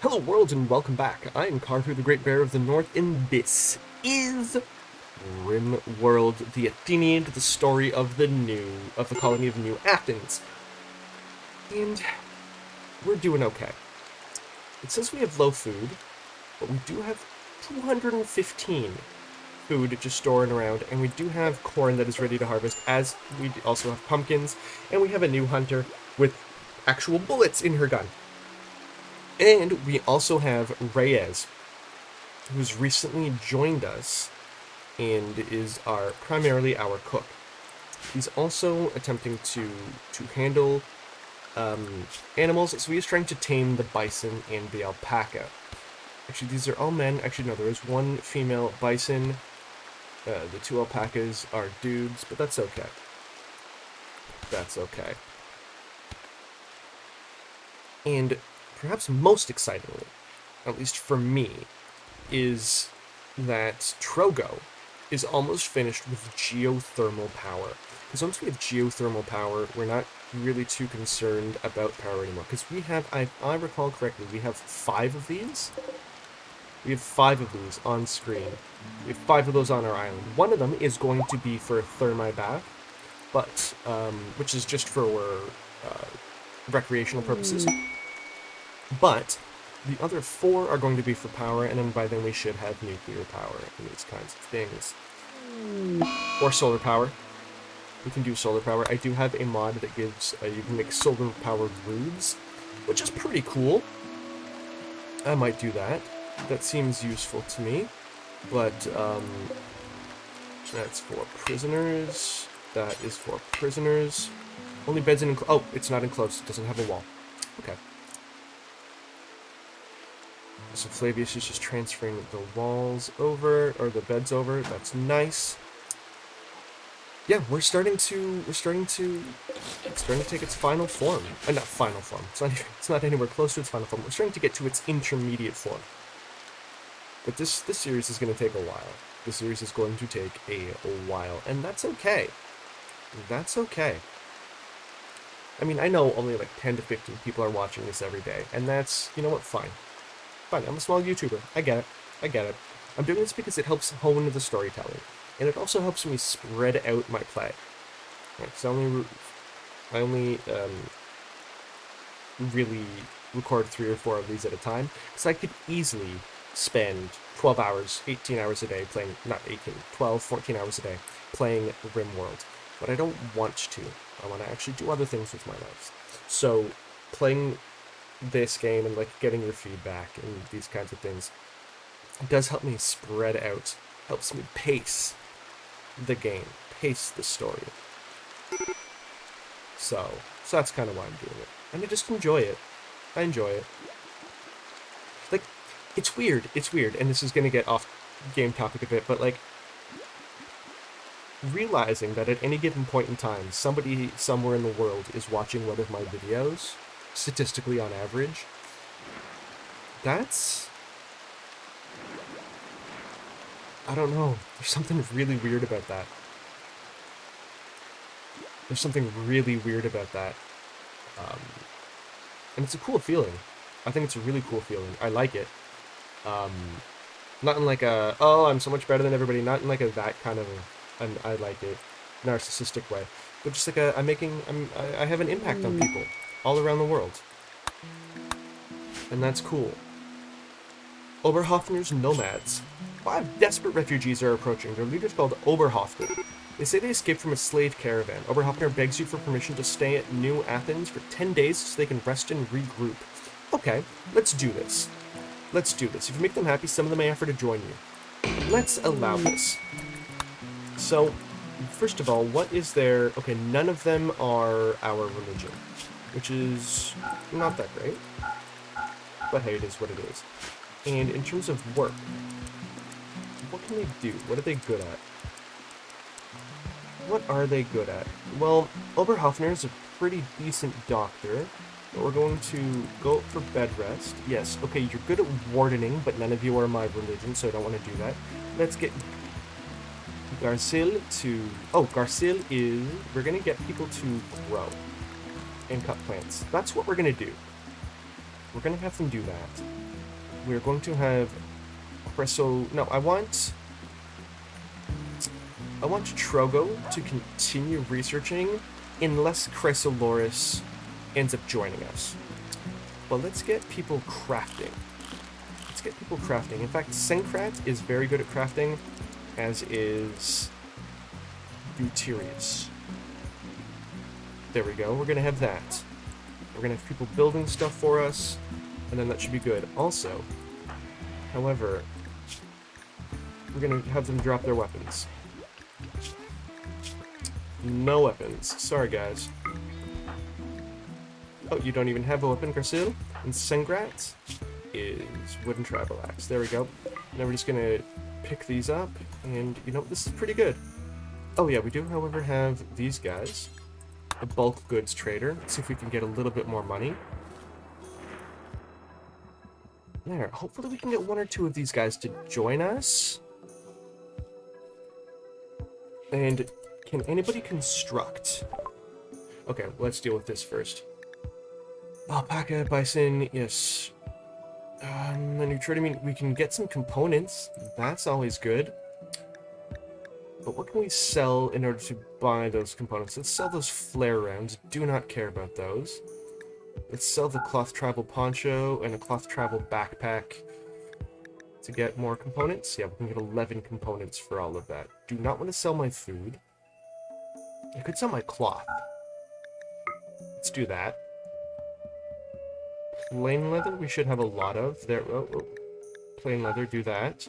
Hello world and welcome back. I am Karhu, the Great Bear of the North, and this is RimWorld, the Atheniad, the story of the colony of New Athens. And we're doing okay. It says we have low food, but we do have 215 food just storing around, and we do have corn that is ready to harvest, as we also have pumpkins, and we have a new hunter with actual bullets in her gun. And we also have Reyes, who's recently joined us and is primarily our cook. He's also attempting to handle animals, so he's trying to tame the bison and the alpaca. Actually, these are all men. Actually, no, there is one female bison. The two alpacas are dudes, but that's okay. That's okay. And perhaps most excitingly, at least for me, is that Trogo is almost finished with geothermal power. Because once we have geothermal power, we're not really too concerned about power anymore. Because we have, if I recall correctly, we have 5 of these. We have 5 of these on screen. We have 5 of those on our island. One of them is going to be for a thermi bath, but which is just for recreational purposes. But the other 4 are going to be for power, and then by then we should have nuclear power and these kinds of things. Or solar power. We can do solar power. I do have a mod that gives, you can make solar powered roofs, which is pretty cool. I might do that. That seems useful to me. But, that's for prisoners. That is for prisoners. Only beds in oh, it's not enclosed. It doesn't have a wall. Okay. So Flavius is just transferring the walls over, or the beds over. That's nice. Yeah, it's starting to take its final form. Not final form. It's not anywhere close to its final form. We're starting to get to its intermediate form. But this series is going to take a while. This series is going to take a while, and that's okay. That's okay. I mean, I know only like 10 to 15 people are watching this every day, and that's, you know what, fine. Fine, I'm a small YouTuber. I get it. I'm doing this because it helps hone the storytelling, and it also helps me spread out my play. Right, so I only really record 3 or 4 of these at a time, because I could easily spend 12 hours, 18 hours a day playing, not 18, 12, 14 hours a day playing RimWorld. But I don't want to. I want to actually do other things with my life. So playing this game and like getting your feedback and these kinds of things does help me spread out, helps me pace the game, pace the story. So that's kind of why I'm doing it. And I just enjoy it. I enjoy it. Like, it's weird, and this is going to get off game topic a bit, but like, realizing that at any given point in time, somebody somewhere in the world is watching one of my videos, statistically on average, that's... I don't know. There's something really weird about that. There's something really weird about that. And it's a cool feeling. I think it's a really cool feeling. I like it. Not in like a, oh, I'm so much better than everybody, not in like a that kind of, I like it, narcissistic way, but just like I have an impact on people all around the world. And that's cool. Oberhoffner's nomads. 5 desperate refugees are approaching. Their leader's called Oberhoffner. They say they escaped from a slave caravan. Oberhoffner begs you for permission to stay at New Athens for 10 days so they can rest and regroup. Okay, let's do this. Let's do this. If you make them happy, some of them may offer to join you. Let's allow this. So, first of all, what is their... Okay, none of them are our religion, which is not that great. But hey, it is what it is. And in terms of work, what can they do? What are they good at? What are they good at? Well, Oberhoffner is a pretty decent doctor, but we're going to go for bed rest. Yes, okay, you're good at wardening, but none of you are my religion, so I don't want to do that. Let's get Garcil to... Oh, Garcil is... We're going to get people to grow and cut plants. That's what we're going to do. We're going to have them do that. we're going to have No, I want Trogo to continue researching unless Chrysoloris ends up joining us. But let's get people crafting. In fact, Syncrat is very good at crafting, as is Deuterius. There we go. We're going to have that. We're going to have people building stuff for us, and then that should be good. Also, however, we're going to have them drop their weapons. No weapons. Sorry, guys. Oh, you don't even have a weapon, Grasil? And Syncrat is wooden travel axe. There we go. Now we're just going to pick these up, and, you know, this is pretty good. Oh yeah, we do, however, have these guys. A bulk goods trader. Let's see if we can get a little bit more money. There. Hopefully we can get one or two of these guys to join us. And can anybody construct? Okay, let's deal with this first. Alpaca, bison, yes. The new trade, I mean, we can get some components. That's always good. But what can we sell in order to buy those components? Let's sell those flare rounds. Do not care about those. Let's sell the cloth travel poncho and a cloth travel backpack to get more components. Yeah, we can get 11 components for all of that. Do not want to sell my food. I could sell my cloth. Let's do that. Plain leather, we should have a lot of. There, plain leather, do that.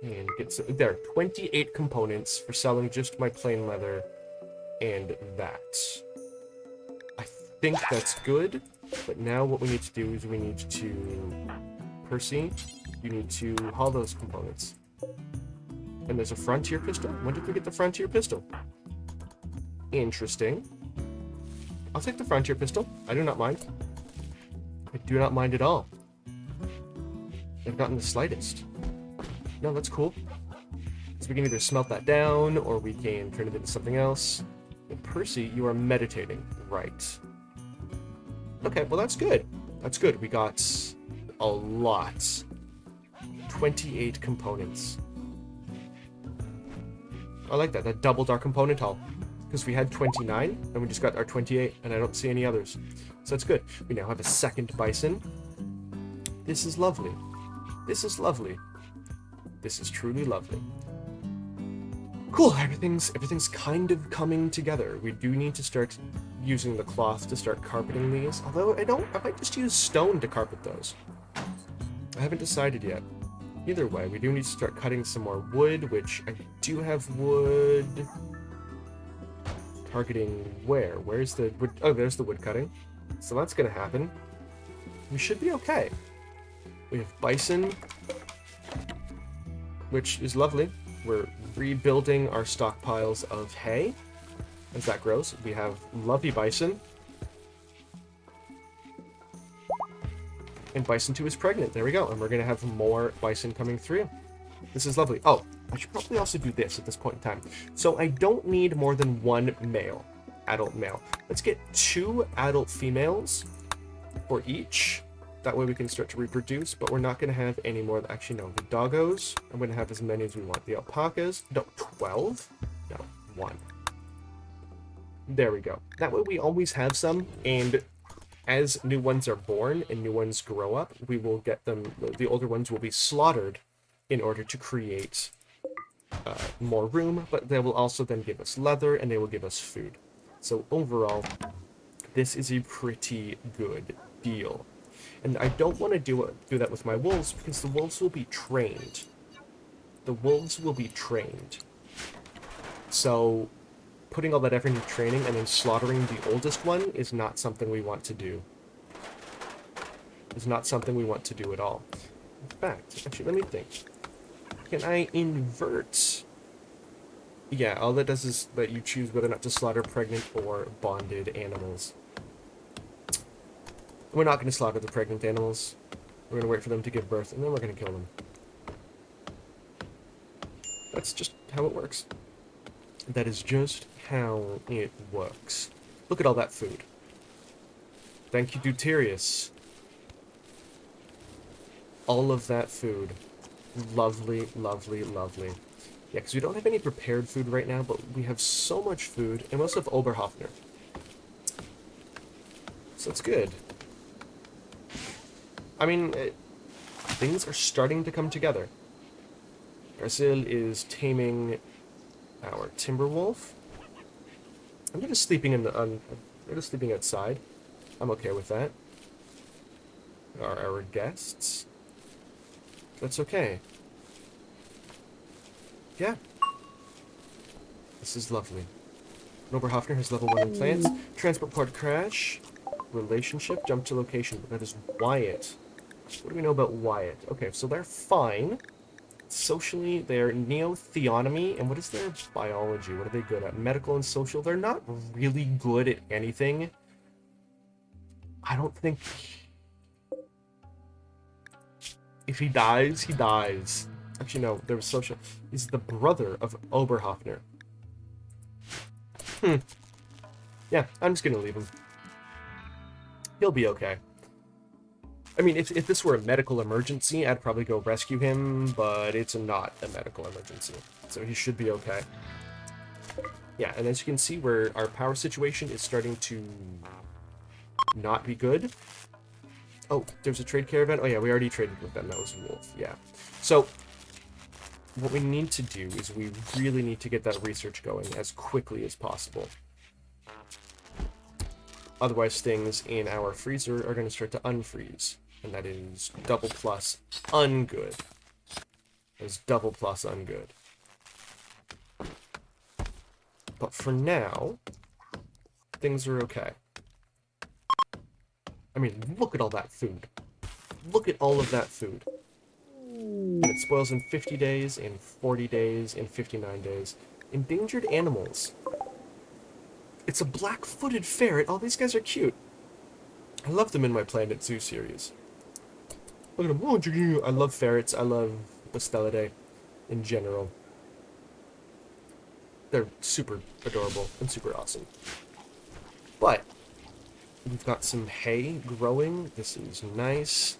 And get some, there, 28 components for selling just my plain leather and that. I think that's good, but now what we need to do is we need to... Percy, you need to haul those components. And there's a frontier pistol? When did we get the frontier pistol? Interesting. I'll take the frontier pistol. I do not mind. I do not mind at all. I've gotten the slightest. No, that's cool. So we can either smelt that down, or we can turn it into something else. And Percy, you are meditating. Right. Okay, well that's good. That's good. We got a lot. 28 components. I like that. That doubled our component haul. Because we had 29, and we just got our 28, and I don't see any others. So that's good. We now have a second bison. This is lovely. This is lovely. This is truly lovely. Cool, everything's kind of coming together. We do need to start using the cloth to start carpeting these. Although I might just use stone to carpet those. I haven't decided yet. Either way, we do need to start cutting some more wood, which I do have wood. Targeting where? Where's the wood? Oh, there's the wood cutting. So that's gonna happen. We should be okay. We have bison, which is lovely. We're rebuilding our stockpiles of hay as that grows. We have lovely bison. And bison 2 is pregnant. There we go. And we're going to have more bison coming through. This is lovely. Oh, I should probably also do this at this point in time. So I don't need more than one male, adult male. Let's get 2 adult females for each. That way we can start to reproduce, but we're not going to have any more. Actually, no. The doggos, I'm going to have as many as we want. The alpacas, no, 12? No, 1. There we go. That way we always have some, and as new ones are born and new ones grow up, we will get them, the older ones will be slaughtered in order to create more room, but they will also then give us leather, and they will give us food. So overall, this is a pretty good deal. And I don't want to do that with my wolves, because the wolves will be trained. The wolves will be trained. So putting all that effort into training and then slaughtering the oldest one is not something we want to do. It's not something we want to do at all. In fact, actually, let me think. Can I invert? Yeah, all that does is that you choose whether or not to slaughter pregnant or bonded animals. We're not going to slaughter the pregnant animals. We're going to wait for them to give birth, and then we're going to kill them. That's just how it works. That is just how it works. Look at all that food. Thank you, Deuterius. all of that food. Lovely, lovely, lovely. Yeah, because we don't have any prepared food right now, but we have so much food, and we also have Oberhoffner. So it's good. I mean, things are starting to come together. Brazil is taming our Timberwolf. I'm just sleeping they're just sleeping outside. I'm okay with that. Are our guests? That's okay. Yeah. This is lovely. Oberhoffner has level 1 in plants. Transport pod crash. Relationship. Jump to location. That is Wyatt. What do we know about Wyatt? Okay, so they're fine. Socially, they're neo-theonomy. And what is their biology? What are they good at? Medical and social. They're not really good at anything. I don't think... If he dies, he dies. Actually, no. There was social... He's the brother of Oberhoffner. Yeah, I'm just gonna leave him. He'll be okay. I mean, if this were a medical emergency, I'd probably go rescue him, but it's not a medical emergency. So he should be okay. Yeah, and as you can see, where our power situation is starting to not be good. Oh, there's a trade caravan. Oh yeah, we already traded with them. That was Wolf. Yeah. So what we need to do is we really need to get that research going as quickly as possible. Otherwise, things in our freezer are going to start to unfreeze. And that is double plus ungood. That is double plus ungood. But for now, things are okay. I mean, look at all that food. Look at all of that food. And it spoils in 50 days, in 40 days, in 59 days. Endangered animals. It's a black-footed ferret. All these guys are cute. I love them in my Planet Zoo series. Look at them. Oh, I love ferrets. I love Bastelidae in general. They're super adorable and super awesome. But we've got some hay growing. This is nice.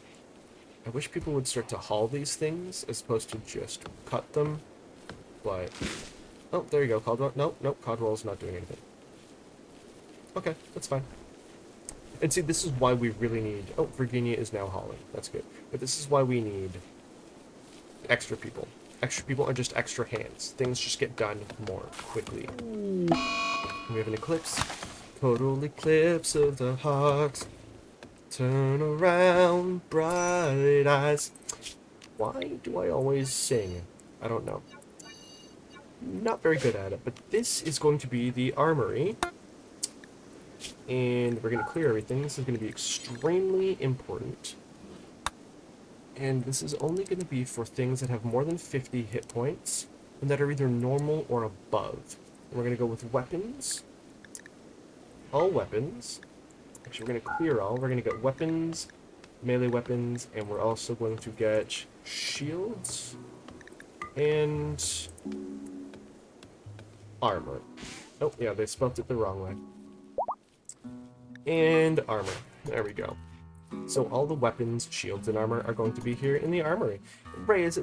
I wish people would start to haul these things as opposed to just cut them. But... Oh, there you go. Caldwell. Nope. Caldwell's not doing anything. Okay, that's fine. And see, this is why we really need... Oh, Virginia is now hauling. That's good. But this is why we need extra people. Extra people are just extra hands. Things just get done more quickly. We have an eclipse. Total eclipse of the heart. Turn around, bright eyes. Why do I always sing? I don't know. Not very good at it, but this is going to be the armory. And we're going to clear everything. This is going to be extremely important. And this is only going to be for things that have more than 50 hit points and that are either normal or above. And we're going to go with weapons. All weapons. Actually, we're going to clear all. We're going to get weapons, melee weapons, and we're also going to get shields and armor. Oh, yeah, they spelled it the wrong way. And armor. There we go. So all the weapons, shields, and armor are going to be here in the armory. Ray is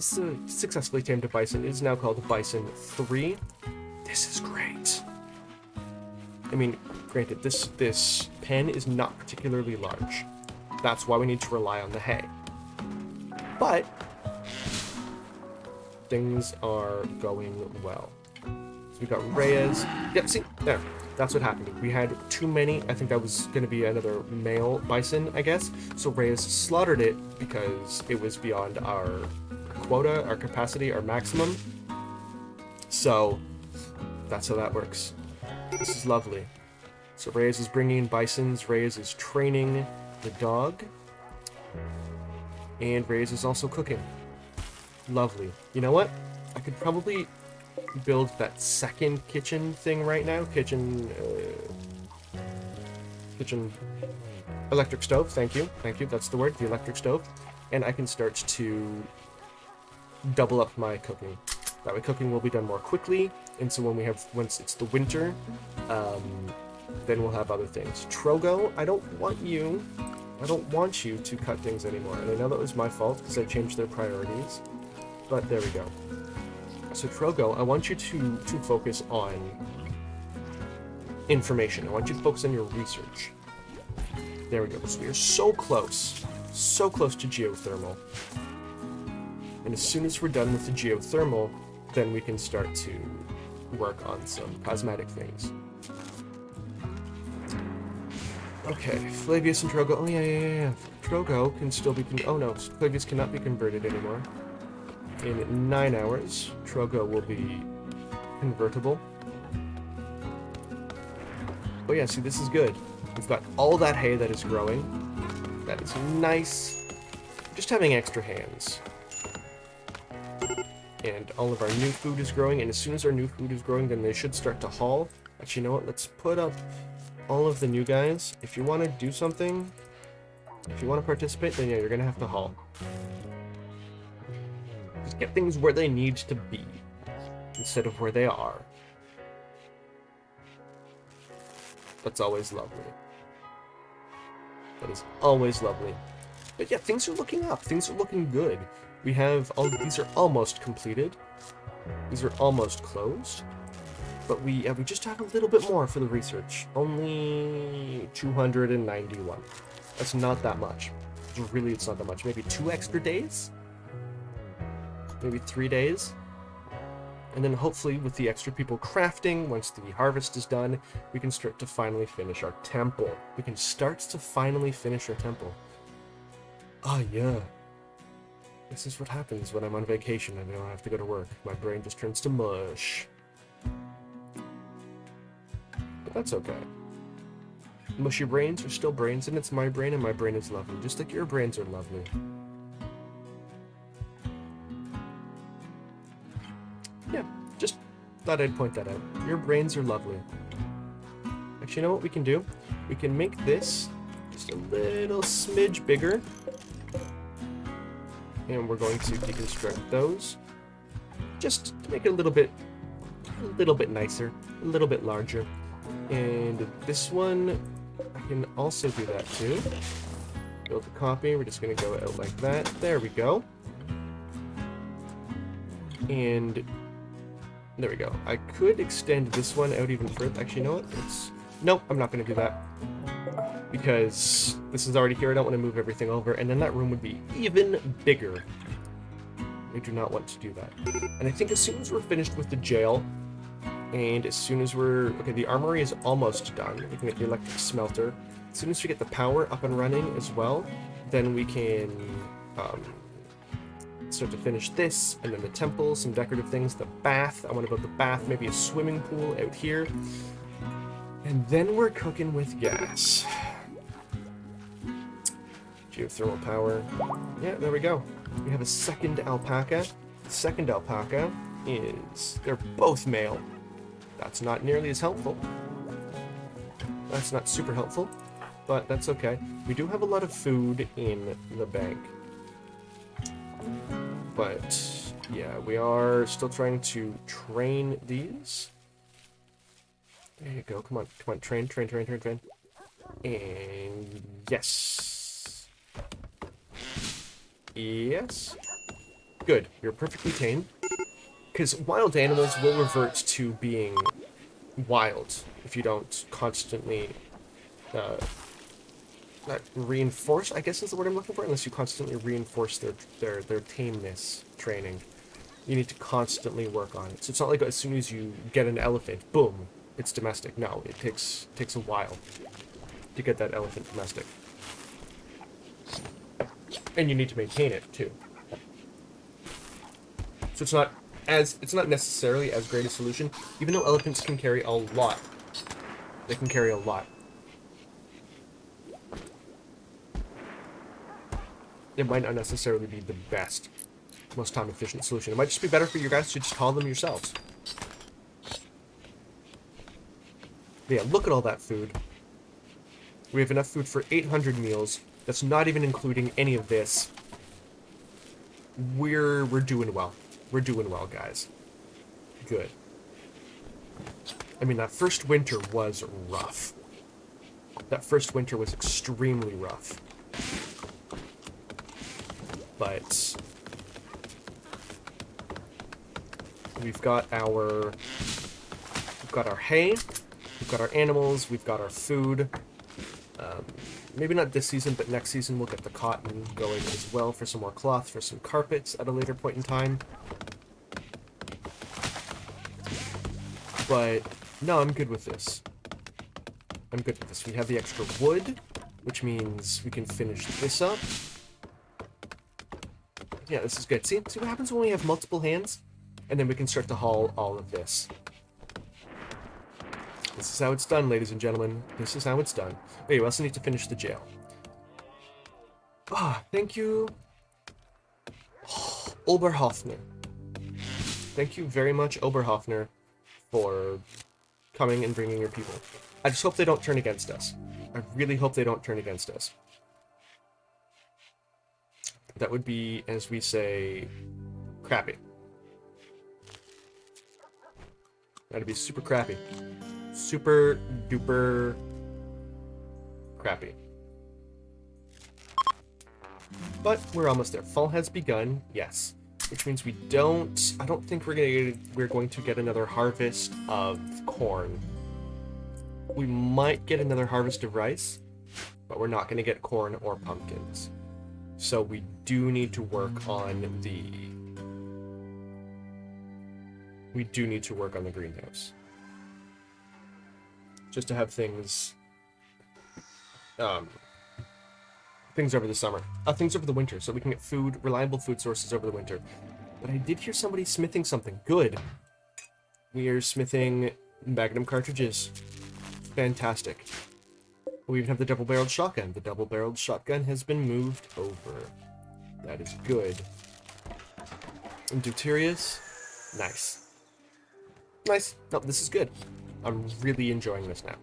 successfully tamed a bison. It is now called Bison 3. This is great. I mean, granted, this pen is not particularly large. That's why we need to rely on the hay. But things are going well. So we got Reyes. Yep, see, there. That's what happened. We had too many. I think that was going to be another male bison, I guess. So Reyes slaughtered it because it was beyond our quota, our capacity, our maximum. So that's how that works. This is lovely. So Reyes is bringing in bisons. Reyes is training the dog. And Reyes is also cooking. Lovely. You know what? I could probably build that second kitchen thing right now. Kitchen electric stove. Thank you. That's the word. The electric stove. And I can start to double up my cooking. That way cooking will be done more quickly. And so once it's the winter, then we'll have other things. Trogo, I don't want you I don't want you to cut things anymore. And I know that was my fault because I changed their priorities. But there we go. So Trogo, I want you to focus on information. I want you to focus on your research. There we go. So we are so close to geothermal. And as soon as we're done with the geothermal, then we can start to work on some cosmetic things. Okay, Flavius and Trogo. Oh, yeah. Trogo can still be... Oh, no. Flavius cannot be converted anymore. In 9 hours, Trogo will be convertible. Oh, yeah, see, this is good. We've got all that hay that is growing. That is nice. Just having extra hands. And all of our new food is growing, and as soon as our new food is growing, then they should start to haul. Actually, you know what? Let's put up all of the new guys. If you want to do something, if you want to participate, then yeah, you're going to have to haul. Just get things where they need to be, instead of where they are. That's always lovely. That is always lovely. But yeah, things are looking up. Things are looking good. We have all these are almost completed. These are almost closed. But we just have a little bit more for the research. Only 291. That's not that much. Really, it's not that much. Maybe 2 extra days? Maybe 3 days? And then hopefully with the extra people crafting, once the harvest is done, we can start to finally finish our temple. We can start to finally finish our temple. Ah, yeah. This is what happens when I'm on vacation and I don't have to go to work. My brain just turns to mush. But that's okay. Mushy brains are still brains, and it's my brain, and my brain is lovely, just like your brains are lovely. Yeah, just thought I'd point that out. Your brains are lovely. Actually, you know what we can do? We can make this just a little smidge bigger. And we're going to deconstruct those. Just to make it a little bit nicer, a little bit larger. And this one, I can also do that too. Build a copy, we're just going to go out like that. There we go. And there we go. I could extend this one out even further. Actually, you know what? Nope, I'm not going to do that. Because this is already here, I don't want to move everything over, and then that room would be even bigger. I do not want to do that. And I think as soon as we're finished with the jail, and as soon as okay, the armory is almost done. We can get the electric smelter. As soon as we get the power up and running as well, then we can start to finish this, and then the temple, some decorative things, the bath. I want to build the bath, maybe a swimming pool out here. And then we're cooking with gas. Geothermal power. Yeah, there we go. We have a second alpaca. The second alpaca they're both male. That's not nearly as helpful. That's not super helpful, but that's okay. We do have a lot of food in the bank. But yeah, we are still trying to train these. There you go. Come on, train. And yes. Yes. Good. You're perfectly tame. Because wild animals will revert to being wild if you don't constantly not reinforce, I guess is the word I'm looking for, unless you constantly reinforce their tameness training. You need to constantly work on it. So it's not like as soon as you get an elephant, boom, it's domestic. No, it takes a while to get that elephant domestic. And you need to maintain it too. So it's not necessarily as great a solution, even though elephants can carry a lot. They can carry a lot. It might not necessarily be the best, most time-efficient solution. It might just be better for you guys to just haul them yourselves. But yeah, look at all that food. We have enough food for 800 meals. That's not even including any of this. We're doing well. We're doing well, guys. Good. I mean, that first winter was rough. That first winter was extremely rough. but we've got our hay, we've got our animals, we've got our food. Maybe not this season, but next season we'll get the cotton going as well for some more cloth, for some carpets at a later point in time. But no, I'm good with this. I'm good with this. We have the extra wood, which means we can finish this up. Yeah, this is good. See what happens when we have multiple hands? And then we can start to haul all of this. This is how it's done, ladies and gentlemen. This is how it's done. Wait, we also need to finish the jail. Ah, thank you, Oberhoffner. Thank you very much, Oberhoffner, for coming and bringing your people. I just hope they don't turn against us. I really hope they don't turn against us. That would be, as we say, crappy. That'd be super crappy. Super duper crappy. But we're almost there. Fall has begun, yes. Which means I don't think we're going to get another harvest of corn. We might get another harvest of rice, but we're not going to get corn or pumpkins. So we do need to work on the greenhouse. Just to have things over the summer. Things over the winter, so we can get food, reliable food sources over the winter. But I did hear somebody smithing something. Good. We are smithing magnum cartridges. Fantastic. We even have the double-barreled shotgun. The double-barreled shotgun has been moved over. That is good. And Deuterius. Nice. Nice. No, this is good. I'm really enjoying this now.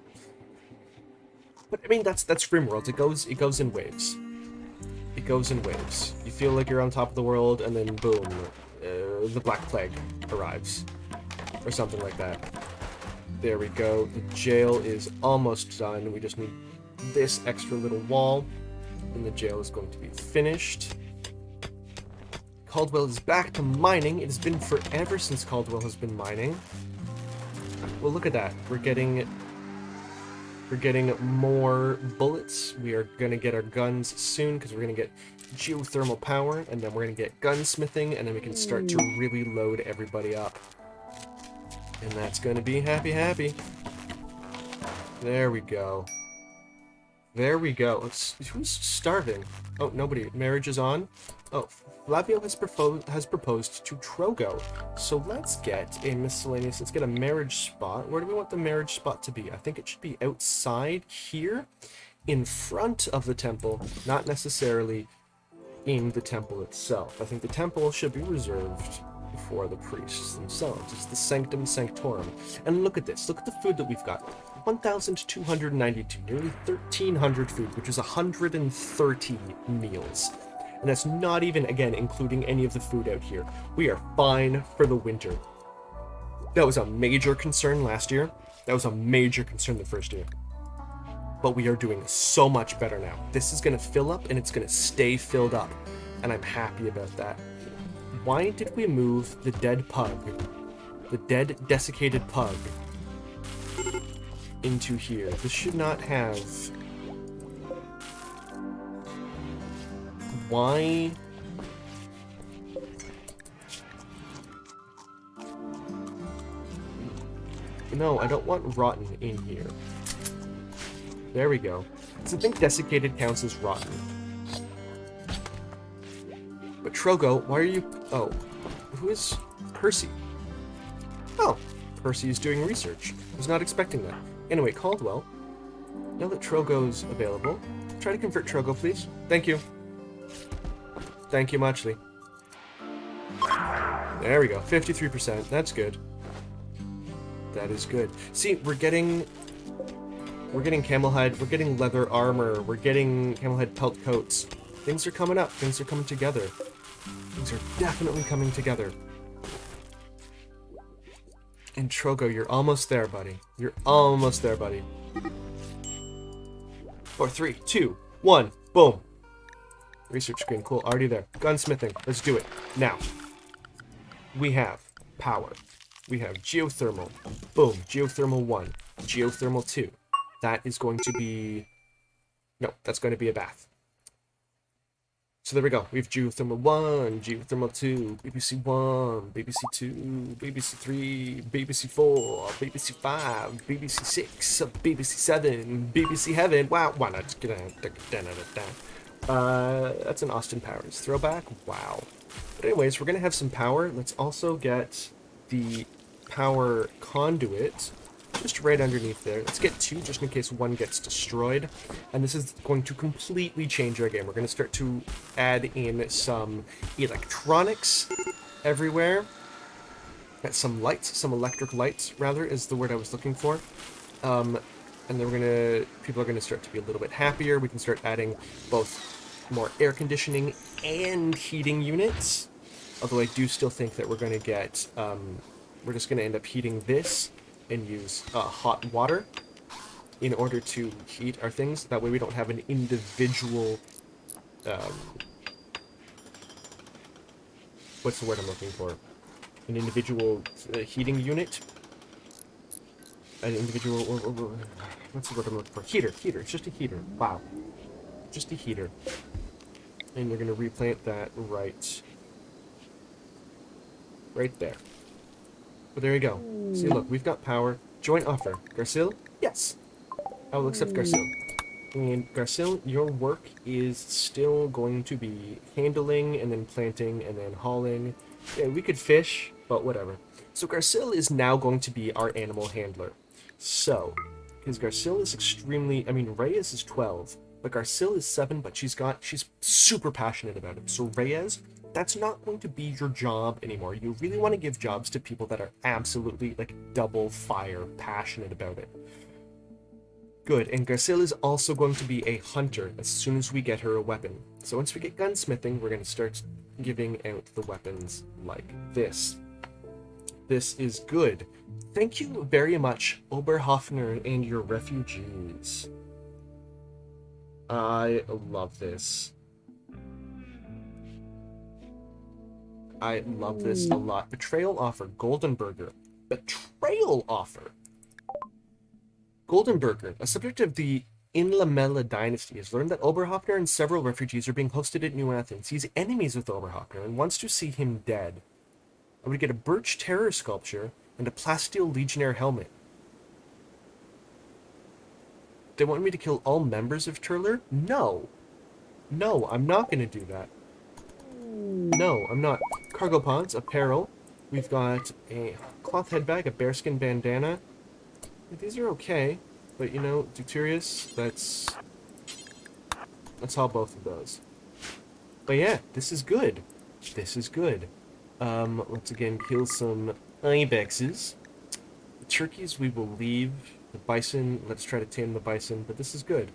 But I mean, that's RimWorld. It goes in waves. It goes in waves. You feel like you're on top of the world, and then boom, the Black Plague arrives, or something like that. There we go. The jail is almost done. We just need this extra little wall, and the jail is going to be finished. Caldwell is back to mining. It has been forever since Caldwell has been mining. Well, look at that. We're getting more bullets. We are going to get our guns soon because we're going to get geothermal power, and then we're going to get gunsmithing, and then we can start to really load everybody up. And that's going to be happy. There we go. There we go. Who's starving? Oh, nobody. Marriage is on. Oh, Flavio has proposed to Trogo. So let's get a miscellaneous. Let's get a marriage spot. Where do we want the marriage spot to be? I think it should be outside here, in front of the temple, not necessarily in the temple itself. I think the temple should be reserved for the priests themselves. It's the Sanctum Sanctorum. And look at this. Look at the food that we've got. 1,292, nearly 1,300 food, which is 130 meals. And that's not even, again, including any of the food out here. We are fine for the winter. That was a major concern last year. That was a major concern the first year. But we are doing so much better now. This is going to fill up, and it's going to stay filled up. And I'm happy about that. Why did we move the dead pug, the dead desiccated pug, into here? This should not have... Why? No, I don't want rotten in here. There we go. So I think desiccated counts as rotten. But Trogo, why are you... Oh, who is Percy? Oh, Percy is doing research. I was not expecting that. Anyway, Caldwell, now that Trogo's available, try to convert Trogo, please. Thank you. Thank you muchly. There we go, 53%. That's good. That is good. See, we're getting camel hide, we're getting leather armor, we're getting camel hide pelt coats. Things are coming up, things are coming together. Things are definitely coming together. And Trogo, you're almost there, buddy. You're almost there, buddy. 4, 3, 2, 1, boom. Research screen, cool, already there. Gunsmithing, let's do it. Now, we have power. We have geothermal. Boom, geothermal 1, geothermal 2. That is going to be... No, that's going to be a bath. So there we go. We have geothermal 1, geothermal 2, BBC 1, BBC 2, BBC 3, BBC 4, BBC 5, BBC 6, BBC 7, BBC Heaven. Wow, why not? That's an Austin Powers throwback. Wow. But anyways, we're going to have some power. Let's also get the power conduit just right underneath there. Let's get 2 just in case one gets destroyed. And this is going to completely change our game. We're going to start to add in some electronics everywhere. Some lights, some electric lights, rather, is the word I was looking for. And then people are going to start to be a little bit happier. We can start adding both more air conditioning and heating units. Although I do still think that we're going to get, we're just going to end up heating this and use hot water in order to heat our things. That way we don't have an individual, what's the word I'm looking for? An individual heating unit. An individual, what's the word I'm looking for? Heater, it's just a heater. Wow. Just a heater. And we're going to replant that right there. But there you go. See, look, we've got power. Joint offer. Garcil? Yes. I will accept Garcil. And Garcil, your work is still going to be handling and then planting and then hauling. Yeah, we could fish, but whatever. So Garcil is now going to be our animal handler. So, because Garcil is extremely... I mean, Reyes is 12, but Garcil is 7, but she's super passionate about it. So Reyes... that's not going to be your job anymore. You really want to give jobs to people that are absolutely, like, double fire passionate about it. Good, and Garcil is also going to be a hunter as soon as we get her a weapon. So once we get gunsmithing, we're going to start giving out the weapons like this. This is good. Thank you very much, Oberhoffner and your refugees. I love this. I love this a lot. Betrayal offer. Goldenberger. Betrayal offer. Goldenberger, a subject of the Inlamella dynasty, has learned that Oberhoffner and several refugees are being hosted at New Athens. He's enemies with Oberhoffner and wants to see him dead. I would get a birch terror sculpture and a plasteel legionnaire helmet. They want me to kill all members of Turler? No. No, I'm not going to do that. No, I'm not. Cargo pods, apparel. We've got a cloth head bag, a bearskin bandana. These are okay, but you know, Deuterius, let's haul both of those. But yeah, this is good. This is good. Let's again kill some ibexes. The turkeys we will leave. The bison, let's try to tame the bison, but this is good.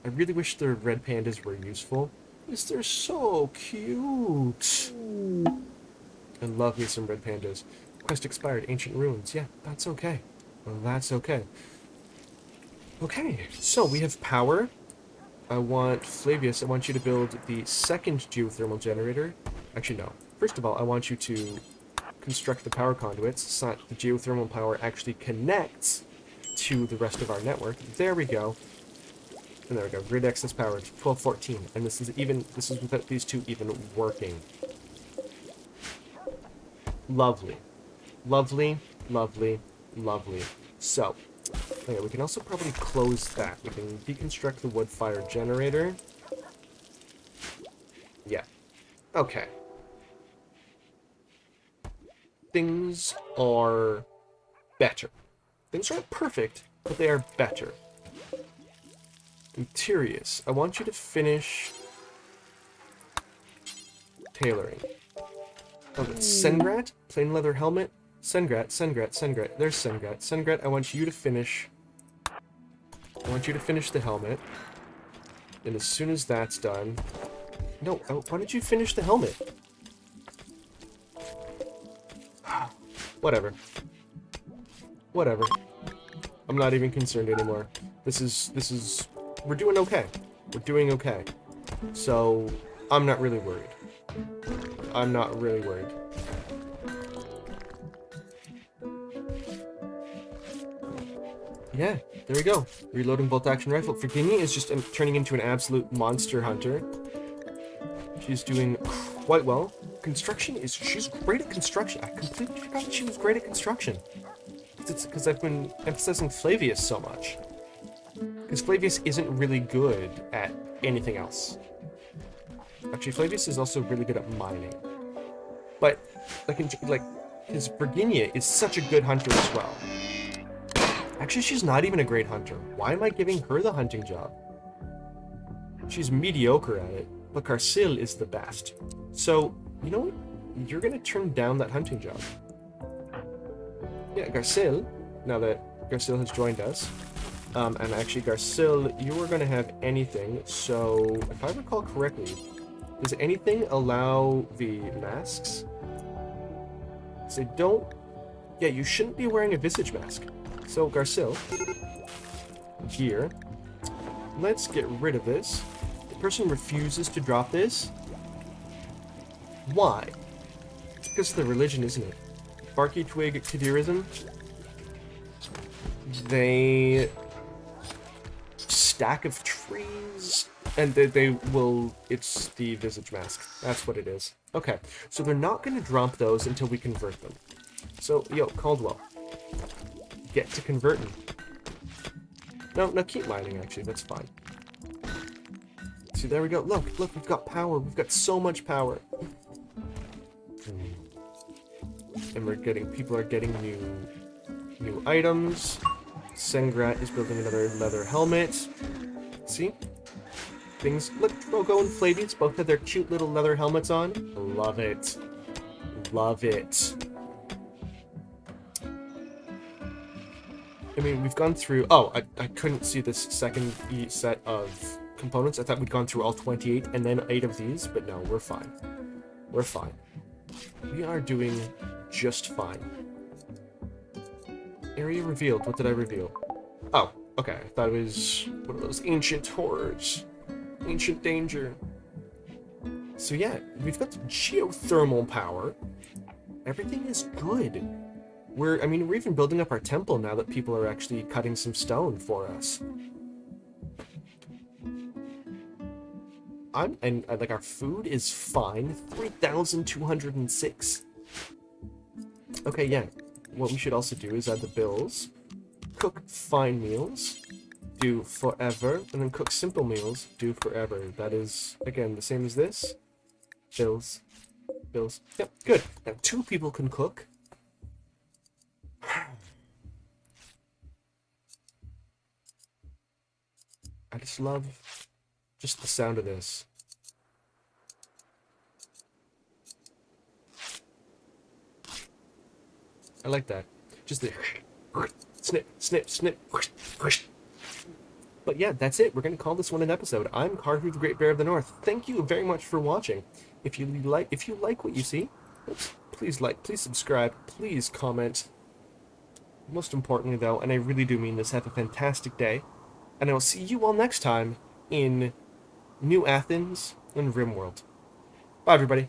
I really wish the red pandas were useful. Because they're so cute. I love me some red pandas. Quest expired, ancient ruins. Yeah, that's okay. Well, that's okay. Okay, so we have power. I want Flavius, I want you to build the second geothermal generator. Actually, no. First of all, I want you to construct the power conduits so that the geothermal power actually connects to the rest of our network. There we go. And there we go. Grid access power 1214. And this is without these two even working. Lovely. Lovely, lovely, lovely. So, okay, we can also probably close that. We can deconstruct the wood fire generator. Yeah. Okay. Things are better. Things aren't perfect, but they are better. Interius, I want you to finish tailoring. Oh, that's Sengrat, plain leather helmet. Sengrat. There's Sengrat. Sengrat, I want you to finish the helmet. And as soon as that's done... No, why don't you finish the helmet? Whatever. Whatever. I'm not even concerned anymore. This is... We're doing okay. We're doing okay. So, I'm not really worried. I'm not really worried. Yeah, there we go. Reloading bolt action rifle. Virginia is just turning into an absolute monster hunter. She's doing quite well. Construction is... She's great at construction. I completely forgot she was great at construction. It's because I've been emphasizing Flavius so much. Because Flavius isn't really good at anything else. Actually, Flavius is also really good at mining. But, his Virginia is such a good hunter as well. Actually, she's not even a great hunter. Why am I giving her the hunting job? She's mediocre at it, but Garcil is the best. So, you know what? You're gonna turn down that hunting job. Yeah, Garcil, now that Garcil has joined us, and actually Garcil, you are gonna have anything, so if I recall correctly, does anything allow the masks? So don't... Yeah, you shouldn't be wearing a visage mask. So, Garcil, here, let's get rid of this. The person refuses to drop this. Why? It's because of the religion, isn't it? Barky Twig Kadirism. They... Stack of trees, and they will... It's the visage mask. That's what it is. Okay, so they're not going to drop those until we convert them. So, yo, Caldwell. Get to converting. No, keep mining, actually. That's fine. See, there we go. Look, we've got power. We've got so much power. And people are getting new items. Sengrat is building another leather helmet. See? Things... Look, Drogo and Flavius both have their cute little leather helmets on. Love it. Love it. I mean, we've gone through... Oh, I couldn't see this second set of components. I thought we'd gone through all 28 and then 8 of these, but no, we're fine. We're fine. We are doing just fine. Area revealed. What did I reveal? Oh, okay. I thought it was one of those ancient horrors. Ancient danger. So yeah, we've got geothermal power. Everything is good. We're even building up our temple now that people are actually cutting some stone for us. Our food is fine. 3,206. Okay, yeah. What we should also do is add the bills. Cook fine meals. Do forever. And then cook simple meals. Do forever. That is, again, the same as this. Bills. Bills. Yep, good. Now 2 people can cook. I just love just the sound of this. I like that. Just the snip, snip, snip. But yeah, that's it. We're going to call this one an episode. I'm Karhu, the Great Bear of the North. Thank you very much for watching. If you like what you see, please subscribe, please comment. Most importantly, though, and I really do mean this, have a fantastic day. And I will see you all next time in New Athens and RimWorld. Bye, everybody.